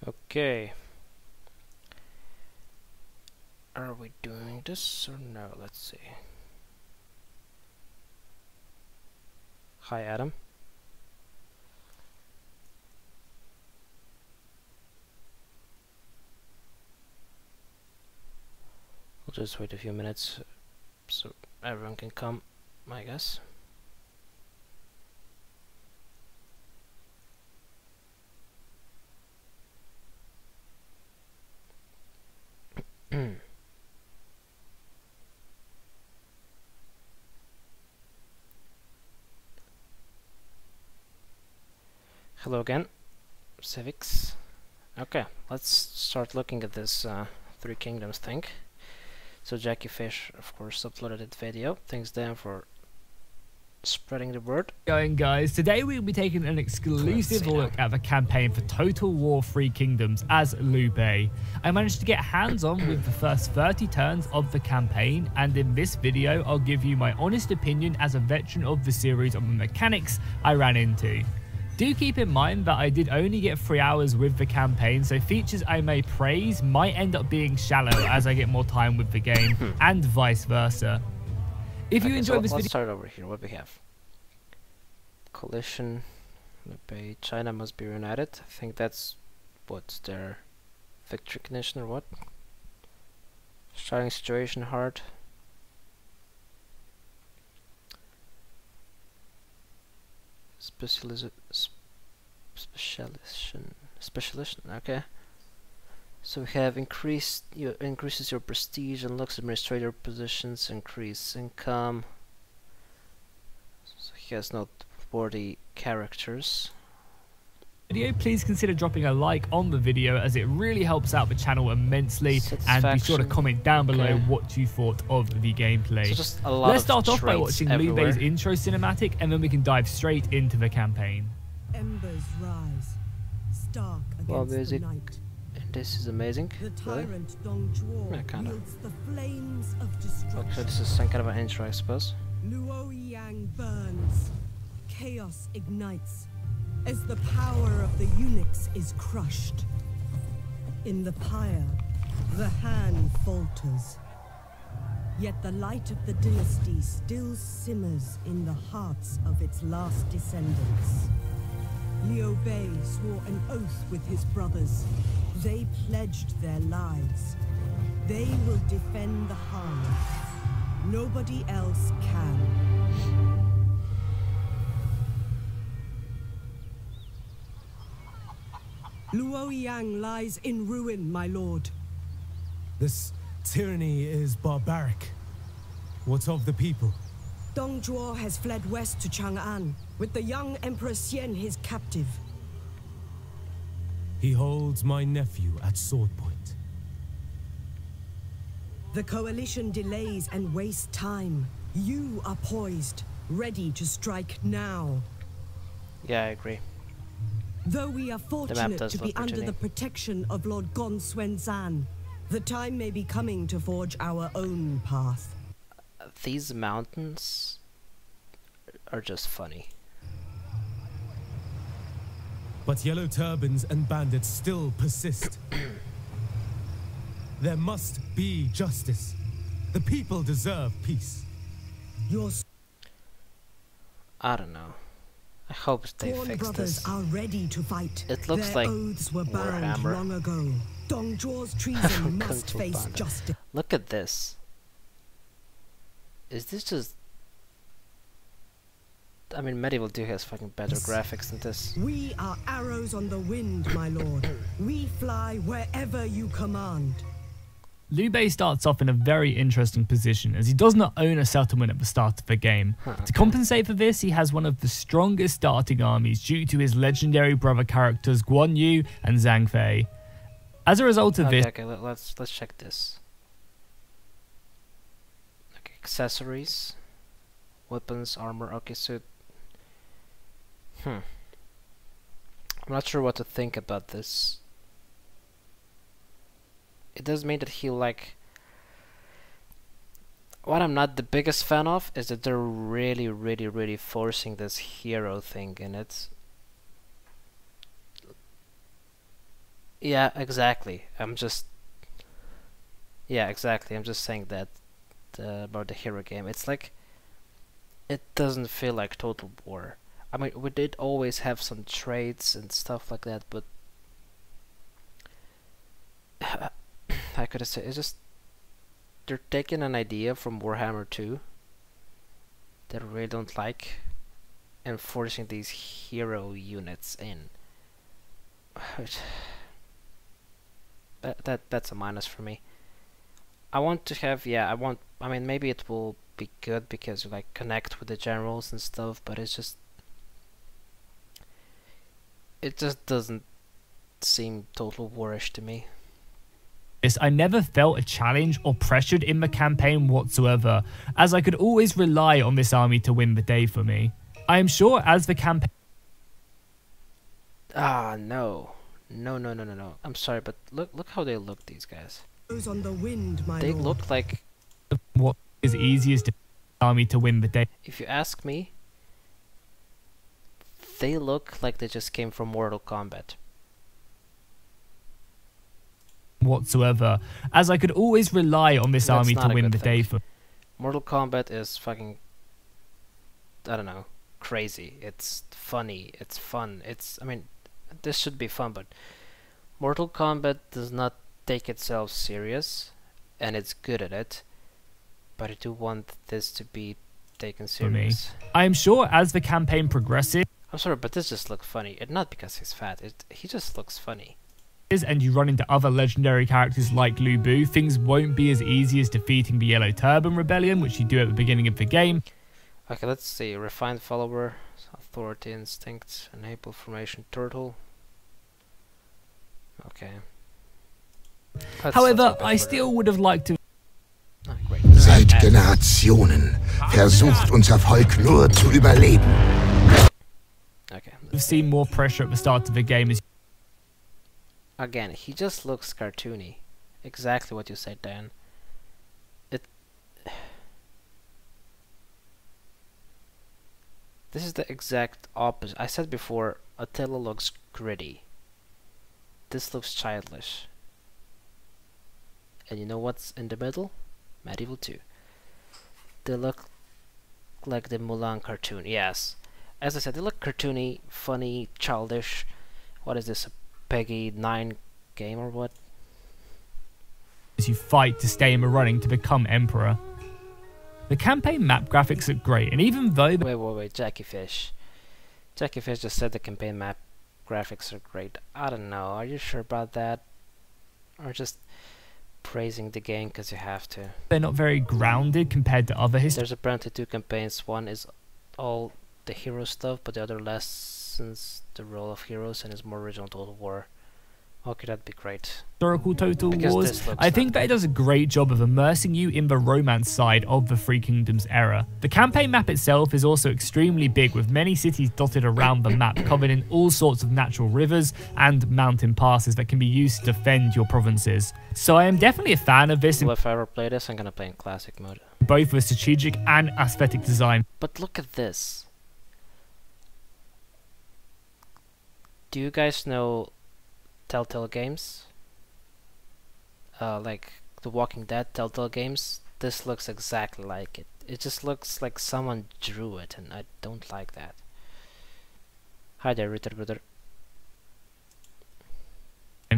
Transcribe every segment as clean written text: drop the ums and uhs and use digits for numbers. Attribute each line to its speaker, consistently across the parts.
Speaker 1: Okay. Are we doing this or no? Let's see. Hi, Adam. We'll just wait a few minutes so everyone can come, I guess. Hello again, Civics. Okay, let's start looking at this Three Kingdoms thing. So Jackie Fish, of course, uploaded that video. Thanks Dan for spreading the word.
Speaker 2: Going guys, today we'll be taking an exclusive look at the campaign for Total War Three Kingdoms as Liu Bei. I managed to get hands-on with the first 30 turns of the campaign, and in this video I'll give you my honest opinion as a veteran of the series on the mechanics I ran into. Do keep in mind that I did only get 3 hours with the campaign, so features I may praise might end up being shallow as I get more time with the game, and vice versa. If you enjoyed this video...
Speaker 1: Let's start over here. What we have? Coalition, Liu Bei, China must be reunited. I think that's what's their victory condition or what? Starting situation hard. Specialization, okay. So we have increases your prestige, unlocks administrator positions, increase income. So he has noteworthy characters.
Speaker 2: Please consider dropping a like on the video as it really helps out the channel immensely, and be sure to comment down below what you thought of the gameplay.
Speaker 1: So just a lot. Let's
Speaker 2: start off by watching Liu Bei's intro cinematic, and then we can dive straight into the campaign.
Speaker 3: Embers rise, stark against the night.
Speaker 1: This is amazing.
Speaker 3: The tyrant Dong Zhuo wields the flames of destruction.
Speaker 1: Okay, this is some kind of an intro, I suppose.
Speaker 3: Luo Yang burns, chaos ignites, as the power of the eunuchs is crushed. In the pyre, the hand falters. Yet the light of the dynasty still simmers in the hearts of its last descendants. Liu Bei swore an oath with his brothers. They pledged their lives. They will defend the Han. Nobody else can. Luo Yang lies in ruin, my lord.
Speaker 4: This tyranny is barbaric. What of the people?
Speaker 3: Dong Zhuo has fled west to Chang'an, with the young Emperor Xian his captive.
Speaker 4: He holds my nephew at sword point.
Speaker 3: The coalition delays and wastes time. You are poised, ready to strike now.
Speaker 1: Yeah, I agree.
Speaker 3: Though we are fortunate to be under the protection of Lord Gon Xuanzan, the time may be coming to forge our own path.
Speaker 1: These mountains are just funny.
Speaker 4: But yellow turbans and bandits still persist. There must be justice. The people deserve peace.
Speaker 1: I don't know. I hope they fix this.
Speaker 3: Are ready to fight.
Speaker 1: It looks
Speaker 3: Their
Speaker 1: like
Speaker 3: oaths were bound
Speaker 1: Warhammer.
Speaker 3: long ago. Dong Zhuo's treason must face justice.
Speaker 1: Look at this. Is this just... I mean, Medieval 2 has fucking better graphics than this.
Speaker 3: We are arrows on the wind, my lord. We fly wherever you command.
Speaker 2: Liu Bei starts off in a very interesting position, as he does not own a settlement at the start of the game. To compensate for this, he has one of the strongest starting armies due to his legendary brother characters Guan Yu and Zhang Fei. As a result of this...
Speaker 1: Okay, let's check this. Okay, accessories, weapons, armor, okay, suit. I'm not sure what to think about this. It does mean that he like... What I'm not the biggest fan of is that they're really forcing this hero thing in it. Yeah, exactly. Yeah, exactly. I'm just saying that about the hero game. It's like it doesn't feel like Total War. I mean, we did always have some traits and stuff like that, but I could say it's just they're taking an idea from Warhammer 2 that I really don't like and forcing these hero units in. That's a minus for me. I want to have, yeah, I mean, maybe it will be good because you like connect with the generals and stuff, but it just doesn't seem Total Warish to me.
Speaker 2: I never felt a challenge or pressured in the campaign whatsoever, as I could always rely on this army to win the day for me. I am sure as the campaign...
Speaker 1: Ah, no. No. I'm sorry, but look how they look, these guys.
Speaker 3: On the wind, my
Speaker 1: They
Speaker 3: lord.
Speaker 1: look like...
Speaker 2: What is easiest to army to win the day?
Speaker 1: If you ask me, they look like they just came from Mortal Kombat.
Speaker 2: Whatsoever, as I could always rely on this
Speaker 1: That's
Speaker 2: army
Speaker 1: not
Speaker 2: to
Speaker 1: a
Speaker 2: win
Speaker 1: good
Speaker 2: the day
Speaker 1: thing.
Speaker 2: for...
Speaker 1: Mortal Kombat is fucking... I don't know. Crazy. It's funny. It's fun. I mean, this should be fun, but Mortal Kombat does not take itself serious, and it's good at it. But I do want this to be taken serious.
Speaker 2: I am sure as the campaign progresses,
Speaker 1: I'm sorry, but this just looks funny. And not because he's fat. He just looks funny.
Speaker 2: and you run into other legendary characters like Lu Bu, things won't be as easy as defeating the Yellow Turban Rebellion, which you do at the beginning of the game.
Speaker 1: Okay, let's see. Refined Follower, Authority Instinct, Enable Formation Turtle. Okay.
Speaker 2: However, I still would have liked to
Speaker 1: great.
Speaker 5: Seit Generationen versucht unser Volk nur zu überleben.
Speaker 1: Okay.
Speaker 2: have seen more pressure at the start of the game. As
Speaker 1: Again, he just looks cartoony. Exactly what you said, Dan. This is the exact opposite. I said before, Attila looks gritty. This looks childish. And you know what's in the middle? Medieval 2. They look like the Mulan cartoon. Yes. As I said, they look cartoony, funny, childish. What is this, a Peggy 9 game or what?
Speaker 2: you fight to stay in the running to become Emperor. The campaign map graphics look great, and even though
Speaker 1: Wait, Jackie Fish. Jackie Fish just said the campaign map graphics are great. I don't know, are you sure about that? Or just praising the game because you have to?
Speaker 2: they're not very grounded compared to other history.
Speaker 1: There's apparently two campaigns. One is all the hero stuff, but the other lessens the role of heroes and is more original Total War. Okay, that'd be great.
Speaker 2: Historical Total
Speaker 1: Because
Speaker 2: Wars,
Speaker 1: this looks
Speaker 2: I think that it does a great job of immersing you in the romance side of the Three Kingdoms era. The campaign map itself is also extremely big, with many cities dotted around the map, covered in all sorts of natural rivers and mountain passes that can be used to defend your provinces. So I am definitely a fan of this in
Speaker 1: Well, if I ever play this, I'm gonna play in classic mode.
Speaker 2: both the strategic and aesthetic design.
Speaker 1: But look at this. Do you guys know Telltale games? Like the Walking Dead Telltale games? This looks exactly like it. It just looks like someone drew it, and I don't like that. Hi there, Ritter Brother.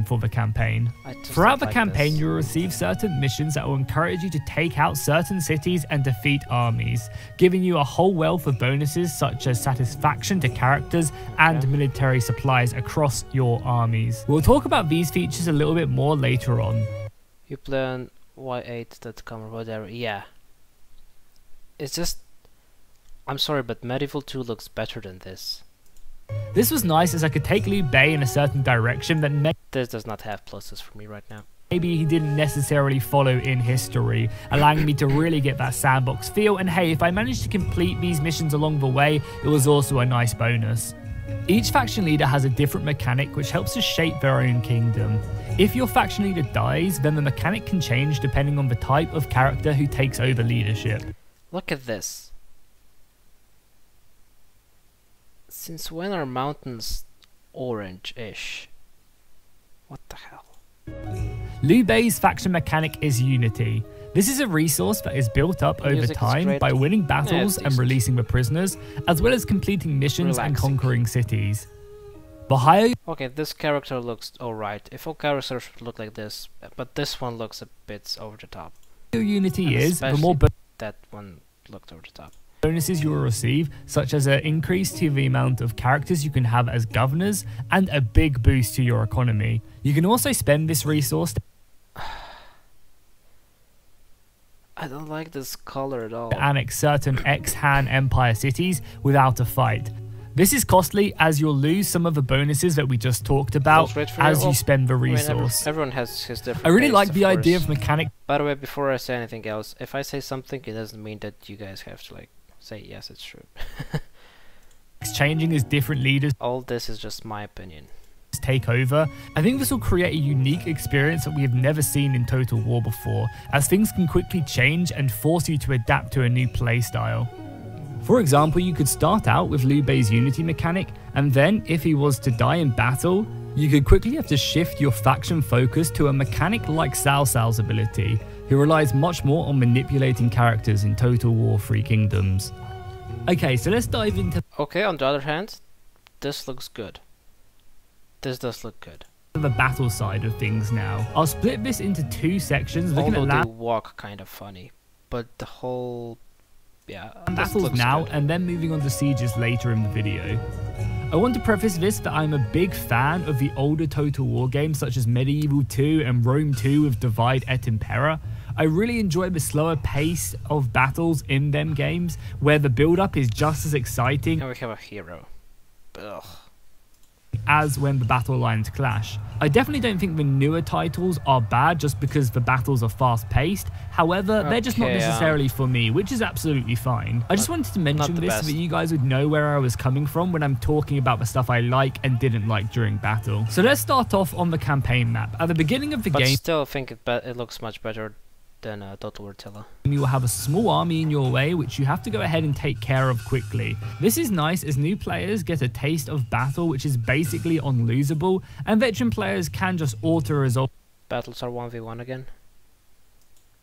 Speaker 2: For the campaign.
Speaker 1: I just
Speaker 2: Throughout
Speaker 1: don't
Speaker 2: the
Speaker 1: like
Speaker 2: campaign,
Speaker 1: this.
Speaker 2: you will receive certain missions that will encourage you to take out certain cities and defeat armies, giving you a whole wealth of bonuses such as satisfaction to characters and military supplies across your armies. We'll talk about these features a little bit more later on.
Speaker 1: You play on y8.com or whatever. Yeah. It's just... I'm sorry, but Medieval 2 looks better than this.
Speaker 2: This was nice as I could take Liu Bei in a certain direction that
Speaker 1: This does not have pluses for me right now.
Speaker 2: maybe he didn't necessarily follow in history, allowing me to really get that sandbox feel. And hey, if I managed to complete these missions along the way, it was also a nice bonus. Each faction leader has a different mechanic which helps to shape their own kingdom. If your faction leader dies, then the mechanic can change depending on the type of character who takes over leadership.
Speaker 1: Look at this. Since when are mountains orange-ish? What the hell?
Speaker 2: Liu Bei's faction mechanic is Unity. This is a resource that is built up over time by winning battles and releasing the prisoners, as well as completing missions and conquering cities. The higher...
Speaker 1: Okay, this character looks alright. If all characters look like this, but this one looks a bit over the top.
Speaker 2: your Unity is, the more
Speaker 1: that one looked over the top.
Speaker 2: Bonuses you will receive, such as an increase to the amount of characters you can have as governors, and a big boost to your economy. You can also spend this resource
Speaker 1: I don't like this color at all.
Speaker 2: to annex certain ex-Han Empire cities without a fight. This is costly as you'll lose some of the bonuses that we just talked about as you spend the resource.
Speaker 1: Everyone has his different
Speaker 2: I really
Speaker 1: tastes,
Speaker 2: like the
Speaker 1: of
Speaker 2: idea
Speaker 1: course.
Speaker 2: of mechanic.
Speaker 1: By the way, before I say anything else, if I say something, it doesn't mean that you guys have to like say yes, it's true.
Speaker 2: Changing as different leaders
Speaker 1: All this is just my opinion.
Speaker 2: take over. I think this will create a unique experience that we have never seen in Total War before, as things can quickly change and force you to adapt to a new playstyle. For example, you could start out with Liu Bei's Unity mechanic, and then, if he was to die in battle, you could quickly have to shift your faction focus to a mechanic like Cao Cao's ability, who relies much more on manipulating characters in Total War 3 Kingdoms. Okay, so let's dive into
Speaker 1: Okay, on the other hand, this looks good. This does look good.
Speaker 2: the battle side of things now. I'll split this into two sections, looking
Speaker 1: Although
Speaker 2: at
Speaker 1: they walk kind of funny, but the whole... yeah, this
Speaker 2: battles
Speaker 1: looks
Speaker 2: now
Speaker 1: good.
Speaker 2: and then moving on to sieges later in the video. I want to preface this that I'm a big fan of the older Total War games such as Medieval 2 and Rome 2 with Divide et Impera. I really enjoy the slower pace of battles in them games where the build-up is just as exciting
Speaker 1: And we have a hero. Ugh.
Speaker 2: as when the battle lines clash. I definitely don't think the newer titles are bad just because the battles are fast-paced. However, they're just not
Speaker 1: Okay,
Speaker 2: necessarily for me, which is absolutely fine. I just wanted to mention
Speaker 1: the
Speaker 2: this
Speaker 1: best.
Speaker 2: so that you guys would know where I was coming from when I'm talking about the stuff I like and didn't like during battle. So let's start off on the campaign map. At the beginning of the
Speaker 1: But
Speaker 2: game,
Speaker 1: still think it looks much better than Total War Tilla.
Speaker 2: you will have a small army in your way which you have to go ahead and take care of quickly. This is nice as new players get a taste of battle which is basically unlosable, and veteran players can just auto-resolve
Speaker 1: Battles are 1v1 again.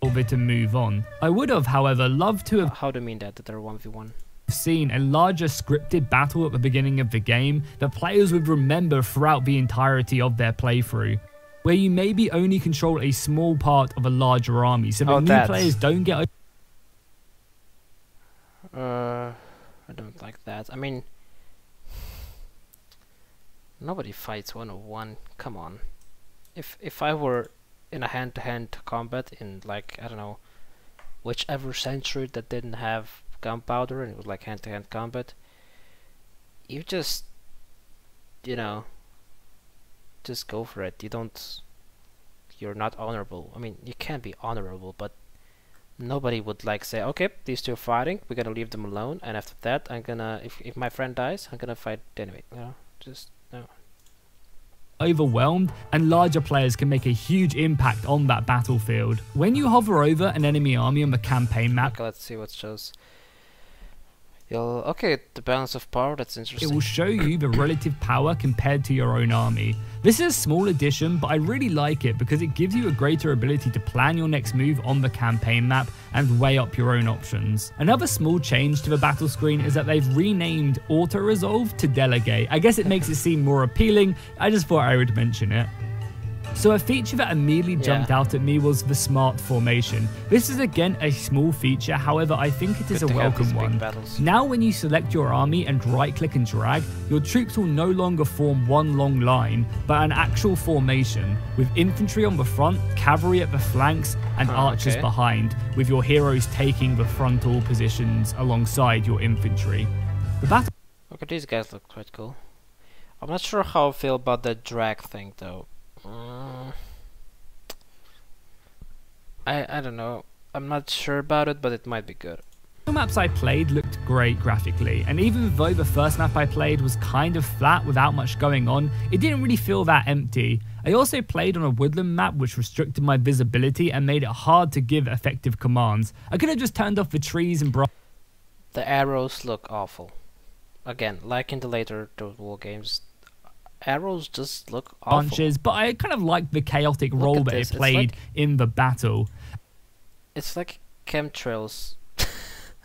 Speaker 2: it and move on. I would have, however, loved to have
Speaker 1: How do you mean that they're 1v1?
Speaker 2: seen a larger scripted battle at the beginning of the game that players would remember throughout the entirety of their playthrough, where you maybe only control a small part of a larger army, so that new players don't get...
Speaker 1: I don't like that. I mean, nobody fights 1v1. Come on. If I were in a hand-to-hand combat in, like, I don't know, whichever century that didn't have gunpowder and it was like hand-to-hand combat, you just, you know, just go for it. You're not honorable. I mean, you can be honorable, but nobody would like say, okay, these two are fighting, we're gonna leave them alone, and after that I'm gonna, if my friend dies, I'm gonna fight anyway. You know, just no.
Speaker 2: overwhelmed, and larger players can make a huge impact on that battlefield. When you hover over an enemy army on the campaign map,
Speaker 1: Okay, let's see what it shows. Okay, the balance of power, that's
Speaker 2: it
Speaker 1: interesting.
Speaker 2: will show you the relative power compared to your own army. This is a small addition, but I really like it because it gives you a greater ability to plan your next move on the campaign map and weigh up your own options. Another small change to the battle screen is that they've renamed Auto Resolve to Delegate. I guess it makes it seem more appealing. I just thought I would mention it. So a feature that immediately jumped out at me was the smart formation. This is again a small feature, however I think it is
Speaker 1: Good
Speaker 2: a
Speaker 1: to have these
Speaker 2: welcome
Speaker 1: big
Speaker 2: one.
Speaker 1: battles.
Speaker 2: Now when you select your army and right click and drag, your troops will no longer form one long line, but an actual formation, with infantry on the front, cavalry at the flanks, and archers
Speaker 1: okay.
Speaker 2: behind, with your heroes taking the frontal positions alongside your infantry. The battle
Speaker 1: Okay, these guys look quite cool. I'm not sure how I feel about that drag thing though. I don't know. I'm not sure about it, but it might be good.
Speaker 2: The maps I played looked great graphically, and even though the first map I played was kind of flat without much going on, it didn't really feel that empty. I also played on a woodland map which restricted my visibility and made it hard to give effective commands. I could have just turned off the trees and
Speaker 1: The arrows look awful. Again, like in the later Total War games, arrows just look awful.
Speaker 2: Bunches, but I kind of like the chaotic role that it
Speaker 1: this.
Speaker 2: played in the battle.
Speaker 1: It's like chemtrails.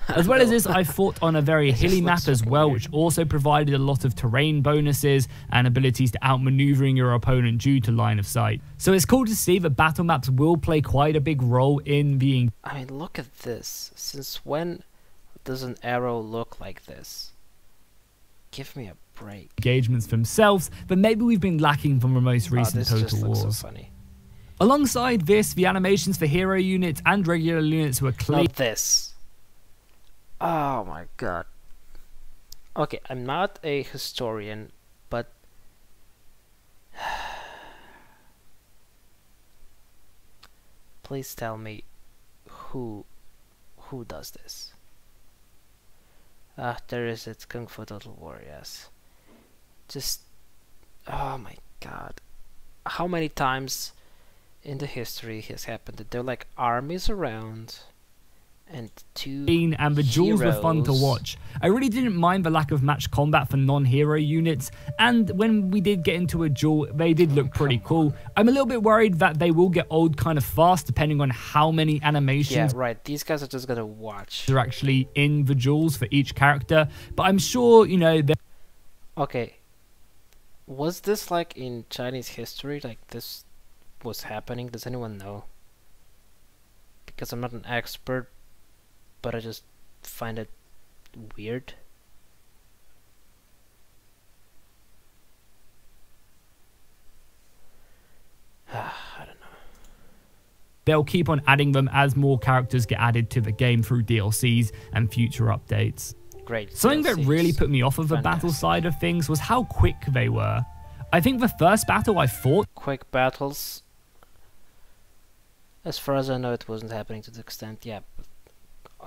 Speaker 2: As well as this, I fought on a very hilly map as well, which also provided a lot of terrain bonuses and abilities to outmaneuvering your opponent due to line of sight. So it's cool to see that battle maps will play quite a big role in being...
Speaker 1: I mean, look at this. Since when does an arrow look like this? Give me a break.
Speaker 2: Engagements themselves, but maybe we've been lacking from the most recent Total Wars.
Speaker 1: So funny.
Speaker 2: Alongside this, the animations for hero units and regular units were clean.
Speaker 1: Not this. Oh my god. Okay, I'm not a historian, but please tell me who does this. There is it, Kung Fu Total War, yes. Just, oh my god. How many times in the history has happened that there are like armies around and
Speaker 2: and the duels were fun to watch. I really didn't mind the lack of match combat for non-hero units, and when we did get into a duel, they did look pretty cool. I'm a little bit worried that they will get old kind of fast depending on how many animations.
Speaker 1: Yeah, right. These guys are just gonna watch.
Speaker 2: They're actually in the duels for each character, but I'm sure, you know, they're...
Speaker 1: Okay. Was this like in Chinese history? Like this was happening? Does anyone know? Because I'm not an expert, but I just find it weird. I don't know.
Speaker 2: They'll keep on adding them as more characters get added to the game through DLCs and future updates.
Speaker 1: Great.
Speaker 2: Something
Speaker 1: DLCs.
Speaker 2: that really put me off of the battle side of things was how quick they were. I think the first battle I fought...
Speaker 1: Quick battles. As far as I know, it wasn't happening to the extent, yeah.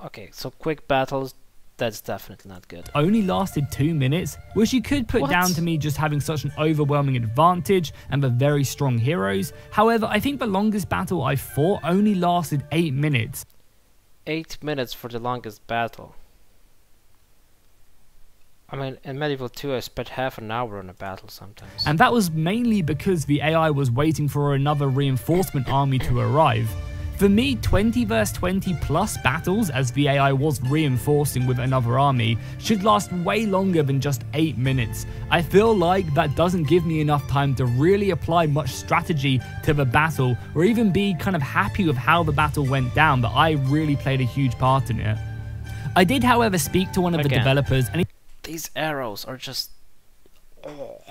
Speaker 1: Okay, so quick battles, that's definitely not good.
Speaker 2: Only lasted 2 minutes, which you could put down to me just having such an overwhelming advantage and the very strong heroes. However, I think the longest battle I fought only lasted 8 minutes.
Speaker 1: 8 minutes for the longest battle. I mean, in Medieval 2 I spent half an hour on a battle sometimes.
Speaker 2: And that was mainly because the AI was waiting for another reinforcement army to arrive. For me, 20 vs 20 plus battles, as the AI was reinforcing with another army, should last way longer than just 8 minutes. I feel like that doesn't give me enough time to really apply much strategy to the battle, or even be kind of happy with how the battle went down, but I really played a huge part in it. I did, however, speak to one of the developers, and
Speaker 1: these arrows are just... Oh.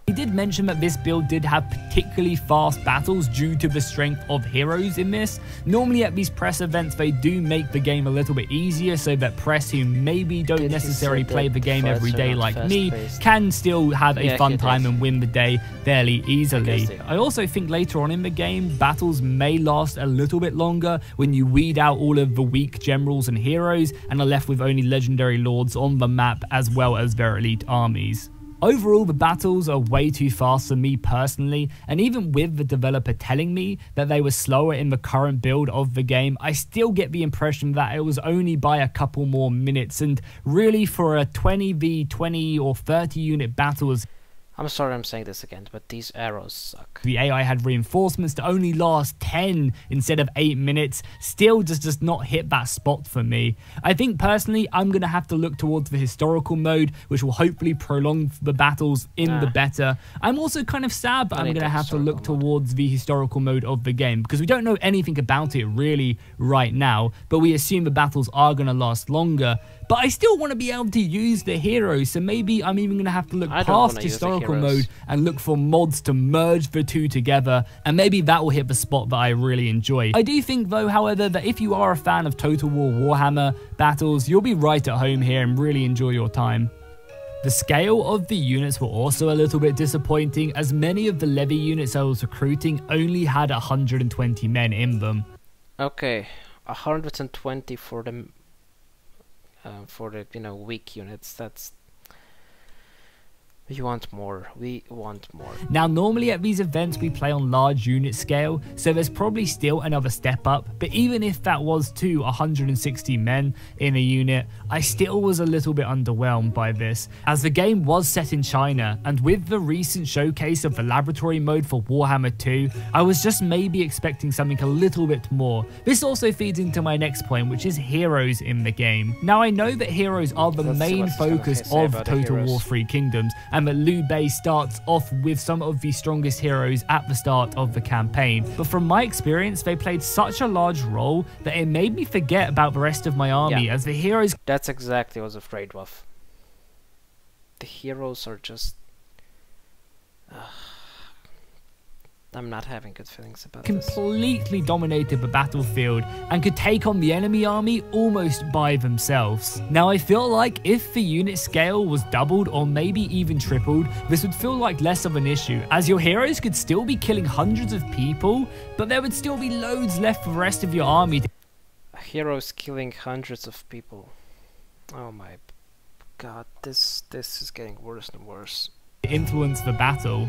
Speaker 2: He did mention that this build did have particularly fast battles due to the strength of heroes in this. Normally at these press events they do make the game a little bit easier so that press who maybe don't necessarily play the game every day like me can still have a fun time and win the day fairly easily. I also think later on in the game battles may last a little bit longer when you weed out all of the weak generals and heroes and are left with only legendary lords on the map as well as their elite armies. Overall, the battles are way too fast for me personally, and even with the developer telling me that they were slower in the current build of the game, I still get the impression that it was only by a couple more minutes, and really for a 20v20 or 30 unit battles,
Speaker 1: I'm sorry I'm saying this again, but these arrows suck.
Speaker 2: The AI had reinforcements to only last 10 instead of 8 minutes. Still just does not hit that spot for me. I think personally I'm going to have to look towards the historical mode, which will hopefully prolong the battles in the better. I'm also kind of sad that I'm going to have to look towards the historical mode of the game, because we don't know anything about it really right now, but we assume the battles are going to last longer. But I still want to be able to use the heroes, so maybe I'm even going to have to look past historical mode and look for mods to merge the two together, and maybe that will hit the spot that I really enjoy. I do think though, however, that if you are a fan of Total War Warhammer battles, you'll be right at home here and really enjoy your time. The scale of the units were also a little bit disappointing, as many of the levy units I was recruiting only had 120 men in them.
Speaker 1: Okay, 120 for the weak units. That's We want more. We want more.
Speaker 2: Now, normally at these events we play on large unit scale, so there's probably still another step up, but even if that was to 160 men in a unit, I still was a little bit underwhelmed by this, as the game was set in China, and with the recent showcase of the laboratory mode for Warhammer 2, I was just maybe expecting something a little bit more. This also feeds into my next point, which is heroes in the game. Now, I know that heroes are the main focus of Total War 3 Kingdoms, and that Liu Bei starts off with some of the strongest heroes at the start of the campaign. But from my experience, they played such a large role that it made me forget about the rest of my army, as the heroes...
Speaker 1: That's exactly what I was afraid of. The heroes are just... I'm not having good feelings about this.
Speaker 2: Completely dominated the battlefield and could take on the enemy army almost by themselves. Now, I feel like if the unit scale was doubled or maybe even tripled, this would feel like less of an issue, as your heroes could still be killing hundreds of people, but there would still be loads left for the rest of your army.
Speaker 1: Heroes killing hundreds of people. Oh my god, this is getting worse and worse.
Speaker 2: Influence the battle.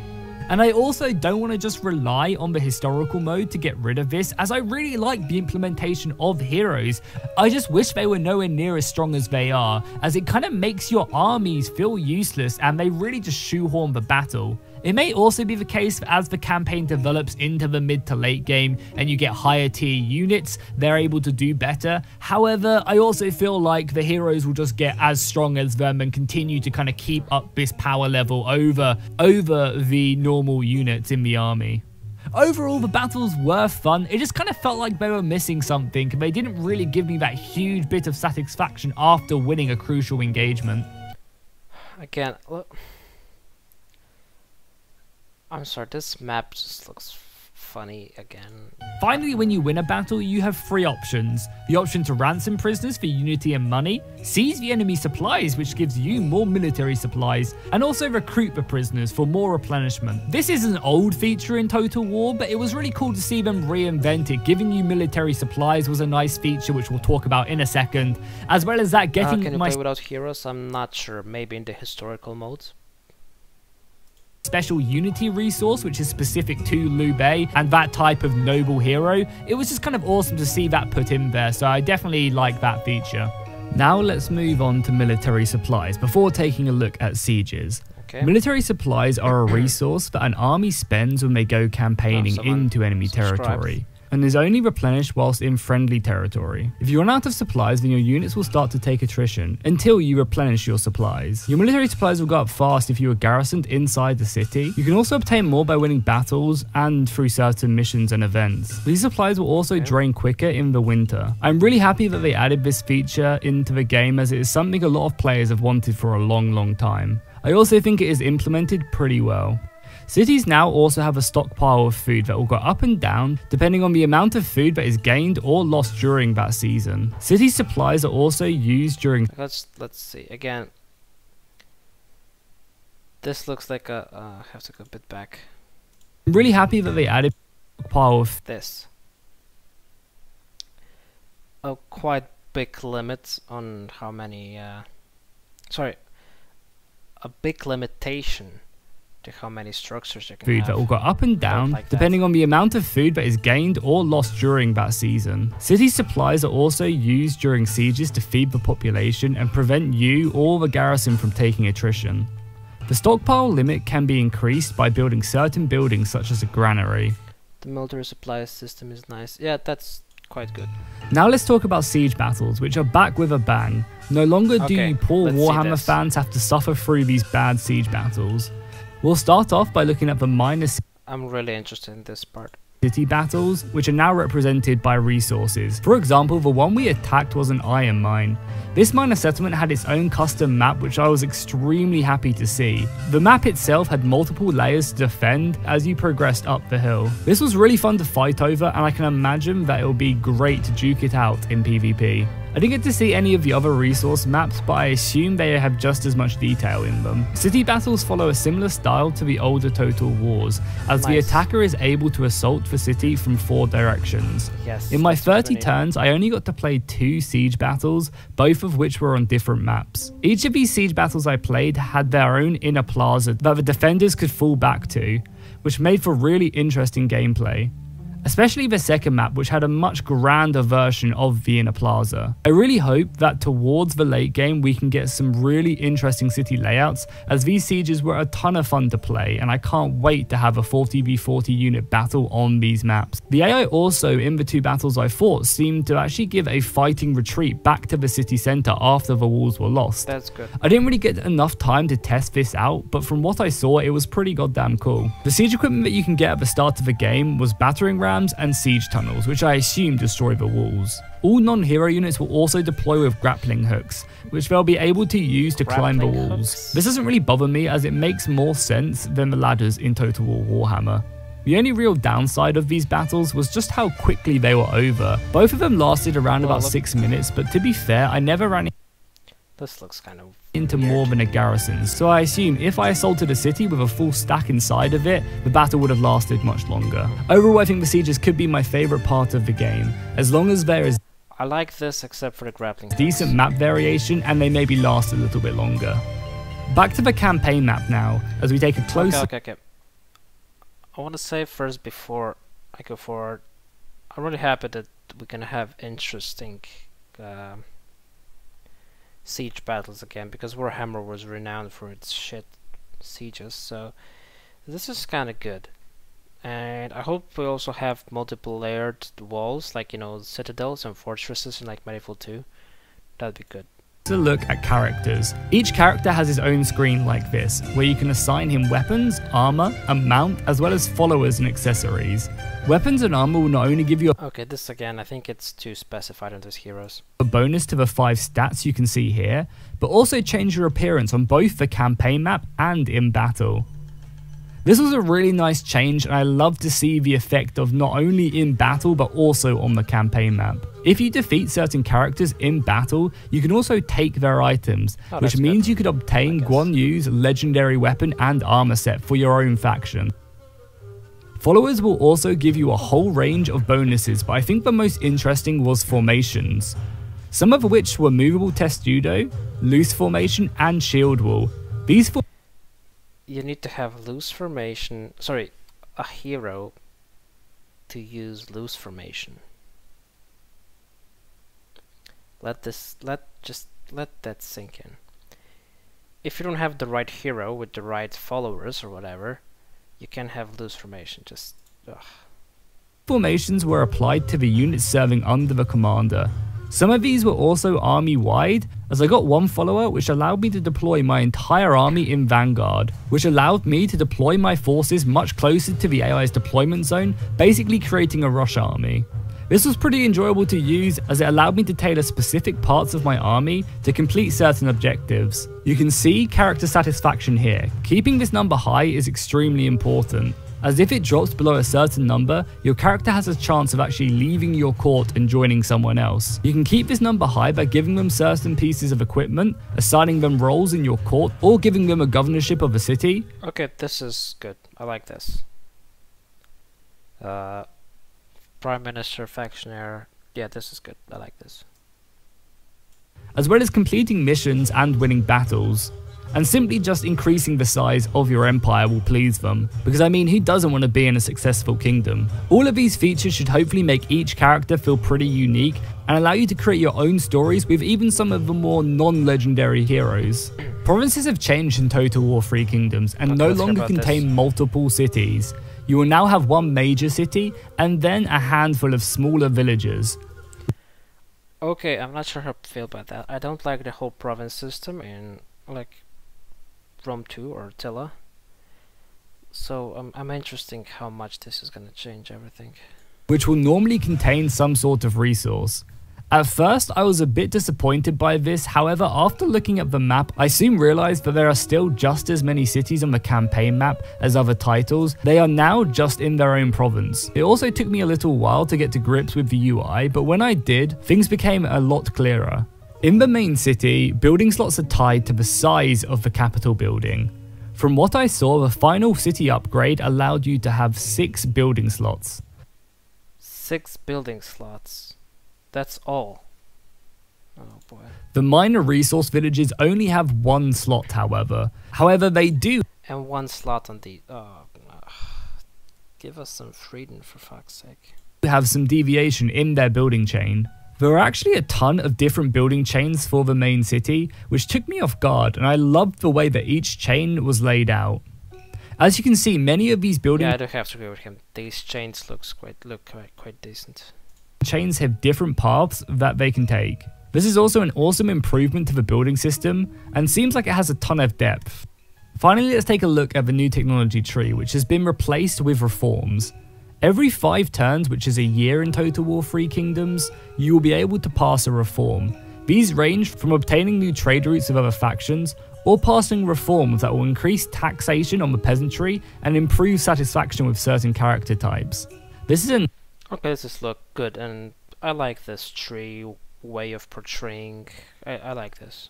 Speaker 2: And I also don't want to just rely on the historical mode to get rid of this, as I really like the implementation of heroes. I just wish they were nowhere near as strong as they are, as it kind of makes your armies feel useless and they really just shoehorn the battle. It may also be the case that as the campaign develops into the mid to late game and you get higher tier units, they're able to do better. However, I also feel like the heroes will just get as strong as them and continue to kind of keep up this power level over the normal units in the army. Overall, the battles were fun. It just kind of felt like they were missing something, and they didn't really give me that huge bit of satisfaction after winning a crucial engagement.
Speaker 1: Again, look. I'm sorry, this map just looks funny again.
Speaker 2: Finally, when you win a battle, you have three options. The option to ransom prisoners for unity and money, seize the enemy supplies, which gives you more military supplies, and also recruit the prisoners for more replenishment. This is an old feature in Total War, but it was really cool to see them reinvent it. Giving you military supplies was a nice feature, which we'll talk about in a second, as well as that getting
Speaker 1: can you play without heroes? I'm not sure. Maybe in the historical modes.
Speaker 2: Special unity resource, which is specific to Liu Bei and that type of noble hero. It was just kind of awesome to see that put in there, so I definitely like that feature. Now let's move on to military supplies before taking a look at sieges. Okay. Military supplies are a resource that an army spends when they go campaigning into enemy territory, and is only replenished whilst in friendly territory. If you run out of supplies, then your units will start to take attrition until you replenish your supplies. Your military supplies will go up fast if you are garrisoned inside the city. You can also obtain more by winning battles and through certain missions and events. These supplies will also drain quicker in the winter. I'm really happy that they added this feature into the game, as it is something a lot of players have wanted for a long time. I also think it is implemented pretty well. Cities now also have a stockpile of food that will go up and down depending on the amount of food that is gained or lost during that season. City supplies are also used during...
Speaker 1: Let's see again. This looks like a... I have to go a bit back.
Speaker 2: I'm really happy that they added a stockpile of
Speaker 1: this. A quite big limit on how many... sorry. A big limitation to how many structures you can
Speaker 2: food
Speaker 1: have.
Speaker 2: That will go up and down depending on the amount of food that is gained or lost during that season. City supplies are also used during sieges to feed the population and prevent you or the garrison from taking attrition. The stockpile limit can be increased by building certain buildings such as a granary.
Speaker 1: The military supplies system is nice. Yeah, that's quite good.
Speaker 2: Now let's talk about siege battles, which are back with a bang. No longer do you poor Warhammer fans have to suffer through these bad siege battles. We'll start off by looking at the minor...
Speaker 1: I'm really interested in this part.
Speaker 2: City battles, which are now represented by resources. For example, the one we attacked was an iron mine. This minor settlement had its own custom map, which I was extremely happy to see. The map itself had multiple layers to defend as you progressed up the hill. This was really fun to fight over, and I can imagine that it will be great to duke it out in PvP. I didn't get to see any of the other resource maps, but I assume they have just as much detail in them. City battles follow a similar style to the older Total Wars, as the attacker is able to assault the city from 4 directions.
Speaker 1: Yes.
Speaker 2: In my 30 turns, I only got to play 2 siege battles, both of which were on different maps. Each of these siege battles I played had their own inner plaza that the defenders could fall back to, which made for really interesting gameplay. Especially the second map, which had a much grander version of the inner plaza. I really hope that towards the late game we can get some really interesting city layouts, as these sieges were a ton of fun to play, and I can't wait to have a 40v40 unit battle on these maps. The AI also, in the 2 battles I fought, seemed to actually give a fighting retreat back to the city centre after the walls were lost.
Speaker 1: That's good.
Speaker 2: I didn't really get enough time to test this out, but from what I saw, it was pretty goddamn cool. The siege equipment that you can get at the start of the game was battering rams and siege tunnels, which I assume destroy the walls. All non-hero units will also deploy with grappling hooks, which they'll be able to use to climb the walls.
Speaker 1: Hooks.
Speaker 2: This doesn't really bother me, as it makes more sense than the ladders in Total War Warhammer. The only real downside of these battles was just how quickly they were over. Both of them lasted around about 6 minutes, but to be fair, I never ran
Speaker 1: This looks kind of
Speaker 2: into
Speaker 1: weird.
Speaker 2: more than a garrison, so I assume if I assaulted a city with a full stack inside of it, the battle would have lasted much longer. Overall, I think the sieges could be my favourite part of the game, as long as there is
Speaker 1: I like this except for the grappling hooks.
Speaker 2: decent map variation and they maybe last a little bit longer. Back to the campaign map now, as we take a closer
Speaker 1: Okay. I want to say first, before I go forward, I'm really happy that we're gonna have interesting siege battles again, because Warhammer was renowned for its shit sieges, so this is kind of good. And I hope we also have multiple layered walls, like, you know, citadels and fortresses in like Medieval 2. That'd be good.
Speaker 2: look at characters. Each character has his own screen like this, where you can assign him weapons, armor, and mount, as well as followers and accessories. Weapons and armor will not only give you
Speaker 1: Okay, this again, I think it's too specified on those heroes.
Speaker 2: a bonus to the 5 stats you can see here, but also change your appearance on both the campaign map and in battle. This was a really nice change, and I love to see the effect of not only in battle but also on the campaign map. If you defeat certain characters in battle, you can also take their items, which means you could obtain Guan Yu's legendary weapon and armor set for your own faction. Followers will also give you a whole range of bonuses, but I think the most interesting was formations. Some of which were movable testudo, loose formation, and shield wall. These
Speaker 1: You need to have loose formation, sorry, a hero to use loose formation. Let that sink in. If you don't have the right hero with the right followers or whatever, you can have loose formation, just ugh.
Speaker 2: formations were applied to the units serving under the commander. Some of these were also army-wide, as I got one follower which allowed me to deploy my entire army in Vanguard, which allowed me to deploy my forces much closer to the AI's deployment zone, basically creating a rush army. This was pretty enjoyable to use, as it allowed me to tailor specific parts of my army to complete certain objectives. You can see character satisfaction here. Keeping this number high is extremely important, as if it drops below a certain number, your character has a chance of actually leaving your court and joining someone else. You can keep this number high by giving them certain pieces of equipment, assigning them roles in your court, or giving them a governorship of a city.
Speaker 1: Okay, this is good. I like this. Prime Minister, Factionaire. Yeah, this is good. I like this.
Speaker 2: As well as completing missions and winning battles. And simply just increasing the size of your empire will please them, because I mean, who doesn't want to be in a successful kingdom? All of these features should hopefully make each character feel pretty unique and allow you to create your own stories with even some of the more non-legendary heroes. Provinces have changed in Total War 3 Kingdoms and no longer contain multiple cities. You will now have one major city and then a handful of smaller villages.
Speaker 1: Okay, I'm not sure how I feel about that. I don't like the whole province system in like Rome 2 or Attila. So I'm interested how much this is going to change everything.
Speaker 2: Which will normally contain some sort of resource. At first, I was a bit disappointed by this, however, after looking at the map, I soon realized that there are still just as many cities on the campaign map as other titles. They are now just in their own province. It also took me a little while to get to grips with the UI, but when I did, things became a lot clearer. In the main city, building slots are tied to the size of the capital building. From what I saw, the final city upgrade allowed you to have 6 building slots.
Speaker 1: 6 building slots. That's all. Oh boy.
Speaker 2: The minor resource villages only have 1 slot, however. However, they do
Speaker 1: And 1 slot on the... Oh, give us some freedom, for fuck's sake.
Speaker 2: have some deviation in their building chain. There are actually a ton of different building chains for the main city, which took me off guard, and I loved the way that each chain was laid out. As you can see, many of these building
Speaker 1: Yeah, I do have to agree with him. These chains look quite decent.
Speaker 2: chains have different paths that they can take. This is also an awesome improvement to the building system, and seems like it has a ton of depth. Finally, let's take a look at the new technology tree, which has been replaced with reforms. Every 5 turns, which is a year in Total War 3 Kingdoms, you will be able to pass a reform. These range from obtaining new trade routes with other factions, or passing reforms that will increase taxation on the peasantry and improve satisfaction with certain character types. This is an
Speaker 1: Okay, this is look good, and I like this tree way of portraying. I like this.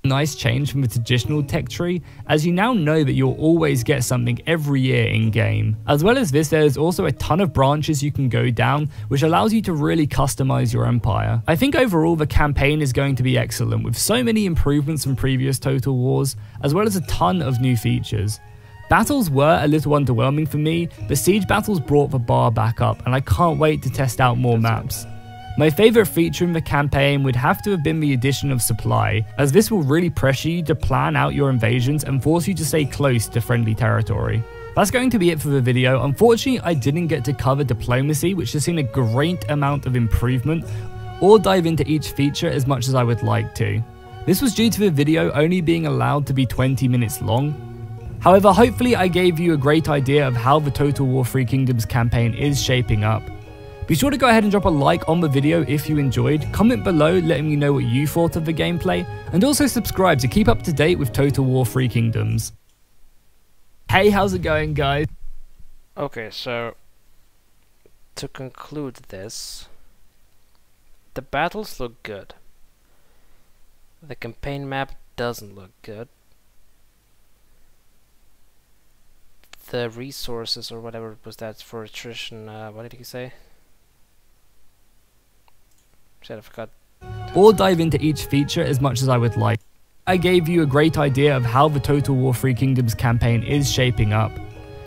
Speaker 2: nice change from the traditional tech tree, as you now know that you'll always get something every year in game. As well as this, there's also a ton of branches you can go down, which allows you to really customize your empire. I think overall the campaign is going to be excellent, with so many improvements from previous Total Wars, as well as a ton of new features. Battles were a little underwhelming for me, but siege battles brought the bar back up, and I can't wait to test out more maps. My favourite feature in the campaign would have to have been the addition of supply, as this will really pressure you to plan out your invasions and force you to stay close to friendly territory. That's going to be it for the video. Unfortunately, I didn't get to cover diplomacy, which has seen a great amount of improvement, or dive into each feature as much as I would like to. This was due to the video only being allowed to be 20 minutes long. However, hopefully I gave you a great idea of how the Total War 3 Kingdoms campaign is shaping up. Be sure to go ahead and drop a like on the video if you enjoyed, comment below letting me know what you thought of the gameplay, and also subscribe to keep up to date with Total War 3 Kingdoms. Hey, how's it going, guys?
Speaker 1: Okay, so to conclude this, the battles look good. The campaign map doesn't look good. The resources or whatever was that for attrition, what did he say? Shit, I forgot.
Speaker 2: Or dive into each feature as much as I would like. I gave you a great idea of how the Total War 3 Kingdoms campaign is shaping up.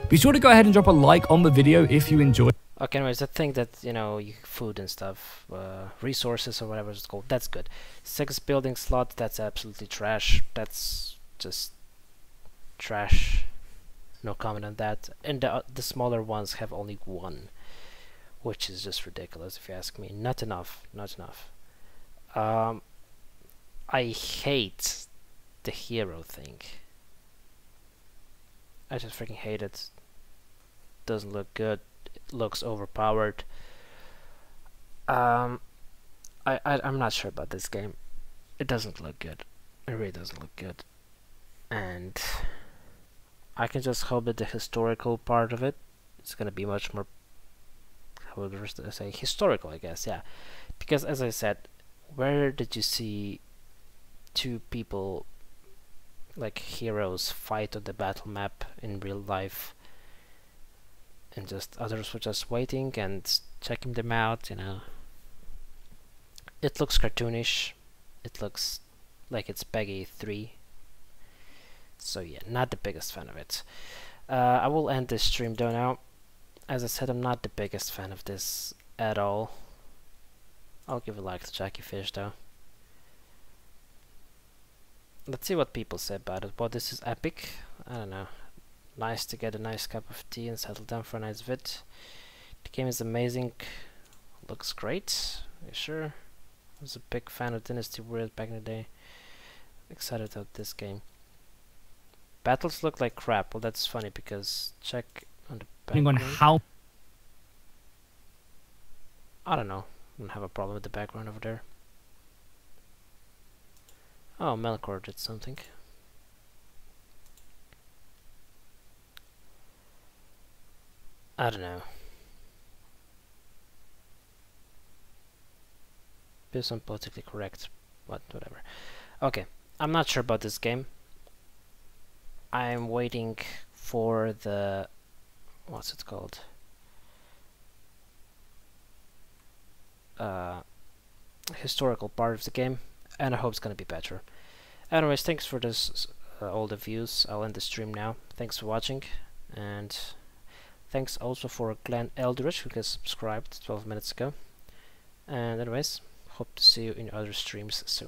Speaker 2: Be sure to go ahead and drop a like on the video if you enjoyed.
Speaker 1: Okay, anyways, the thing that, you know, food and stuff, resources or whatever it's called, that's good. 6 building slots, that's absolutely trash. That's just trash. No comment on that. And the smaller ones have only 1, which is just ridiculous if you ask me. Not enough, not enough. I hate the hero thing. I just freaking hate it. Doesn't look good. It looks overpowered. I'm not sure about this game. It doesn't look good. It really doesn't look good. And I can just hope that the historical part of it is gonna be much more, how would I say, historical, I guess, yeah. Because as I said, where did you see 2 people, like heroes, fight on the battle map in real life, and just others were just waiting and checking them out, you know? It looks cartoonish. It looks like it's Peggy 3. So yeah, not the biggest fan of it. I will end this stream though now. As I said, I'm not the biggest fan of this at all. I'll give a like to Jackie Fish though. Let's see what people say about it. Well, this is epic. I don't know. Nice to get a nice cup of tea and settle down for a nice vid. The game is amazing. Looks great. You sure? I was a big fan of Dynasty Warriors back in the day. Excited about this game. Battles look like crap. Well, that's funny because check on the background.
Speaker 2: On how
Speaker 1: I don't know. Don't have a problem with the background over there. Oh, Melkor did something. I don't know. This is politically correct, but whatever. Okay, I'm not sure about this game. I'm waiting for the... what's it called? Historical part of the game, and I hope it's gonna be better. Anyways, thanks for this, all the views. I'll end the stream now. Thanks for watching, and thanks also for Glenn Eldridge, who has subscribed 12 minutes ago. And anyways, hope to see you in other streams soon.